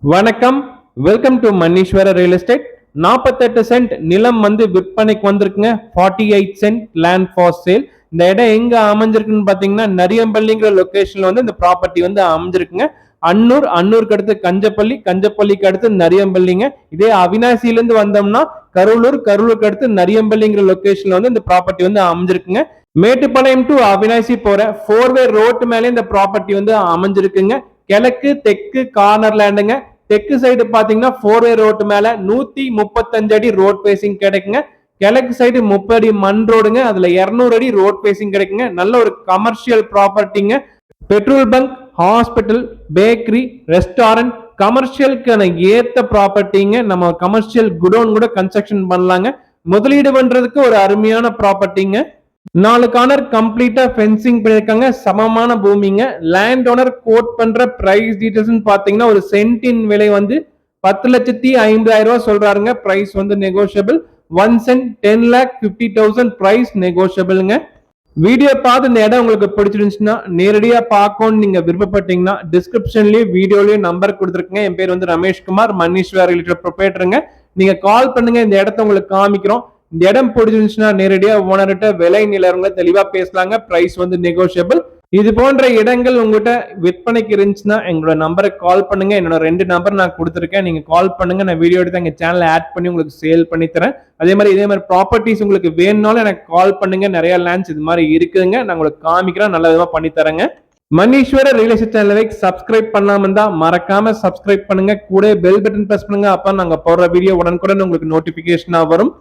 வணக்கம். Welcome to Manneeswara real estate. 48 cent நிலம் வந்து விற்பனைக்கு வந்திருக்குங்க. 48 சென்ட் லேண்ட் ஃபார் சேல். இந்த இடம் எங்க அமைஞ்சிருக்குன்னு பாத்தீங்கன்னா நரியம்பள்ளிங்கிற லொகேஷன்ல வந்து இந்த ப்ராப்பர்ட்டி வந்து அமைஞ்சிருக்குங்க. அன்னூருக்கு அடுத்து கஞ்சப்பள்ளிக்கு அடுத்து நரியம்பள்ளிங்க. இதே அவினாசியில இருந்து வந்தோம்னா கரூருக்கு அடுத்து நரியம்பள்ளிங்கிற லொகேஷன்ல வந்து இந்த ப்ராப்பர்ட்டி வந்து அமைஞ்சிருக்குங்க. மேட்டுப்பாளையம் டு அவினாசி போற 4-வே ரோட்டு மேலே இந்த ப்ராப்பர்ட்டி வந்து அமைஞ்சிருக்குங்க. கிழக்கு தெற்கு கார்னர் லேண்டுங்க. தெற்கு சைடு பாத்தீங்கன்னா 4-வே ரோட்டு மேல 135 அடி ரோட் பேசிங் கிடைக்குங்க. கிழக்கு சைடு 30 அடி மண் ரோடுங்க. அதுல 200 அடி ரோட் பேசிங் கிடைக்குங்க. நல்ல ஒரு கமர்ஷியல் ப்ராப்பர்ட்டிங்க. Petrol bunk, hospital, bakery, restaurant, கமர்ஷியலுக்கான ஏத்த ப்ராப்பர்ட்டிங்க. நம்ம கமர்ஷியல் குடோன் கூட கன்ஸ்ட்ரக்ஷன் பண்ணலாங்க. முதலீடு பண்றதுக்கு ஒரு அருமையான ப்ராப்பர்ட்டிங்க. 4 கார்னர் கம்ப்ளீட்டா ஃபென்சிங் பண்ணிருக்காங்க. சமமான பூமிங்க. லேண்ட் ஓனர் கோட் பண்ற பிரைஸ் டீடைல்ஸ் பாத்தீங்கன்னா ஒரு சென்டின் விலை வந்து 10,50,000 ரூபாய் சொல்றாருங்க. பிரைஸ் வந்து நெகோஷியபிள். 1 சென்ட் 10,50,000 பிரைஸ் நெகோஷியபிள்ங்க. வீடியோ பார்த்து இந்த இடம் உங்களுக்கு பிடிச்சிருந்துச்சுன்னா நேரடியா பார்க்கணும்னு நீங்க விருப்பப்பட்டீங்கன்னா டிஸ்கிரிப்ஷன்லயே வீடியோலயே நம்பர் கொடுத்துருக்கேங்க. என் பேர் வந்து ரமேஷ்குமார், மன்னீஸ்வர் ரிலேட்டட் ப்ரொப்ரைட்டருங்க. நீங்க கால் பண்ணுங்க, இந்த இடத்த உங்களுக்கு காமிக்கிறோம். இந்த இடம் பிடிச்சிருந்துச்சுன்னா நேரடியா ஓனர்கிட்ட விலை நிலவரங்களை தெளிவா பேசலாங்க. பிரைஸ் வந்து நெகோஷியபிள். இது போன்ற இடங்கள் உங்ககிட்ட விற்பனைக்கு இருந்துச்சுன்னா எங்களோட நம்பரை கால் பண்ணுங்க. என்னோட 2 நம்பர் நான் கொடுத்துருக்கேன். நீங்க கால் பண்ணுங்க. நான் வீடியோ எடுத்து எங்க சேனல்ல ஆட் பண்ணி உங்களுக்கு சேல் பண்ணி தரேன். இதே மாதிரி ப்ராப்பர்ட்டிஸ் உங்களுக்கு வேணும்னாலும் எனக்கு கால் பண்ணுங்க. நிறைய லேண்ட்ஸ் இது மாதிரி இருக்குதுங்க. நான் உங்களுக்கு காமிக்கிறேன், நல்ல விதமா பண்ணி தரேங்க. மன்னீஸ்வர ரியல் எஸ்டேட் சேனலை சப்ஸ்கிரைப் பண்ணாம இருந்தா மறக்காம சப்ஸ்கிரைப் பண்ணுங்க. கூட பெல் பட்டன் பிரஸ் பண்ணுங்க. அப்ப நாங்க போடுற வீடியோ உடனுக்குடன் உங்களுக்கு நோட்டிபிகேஷனா வரும்.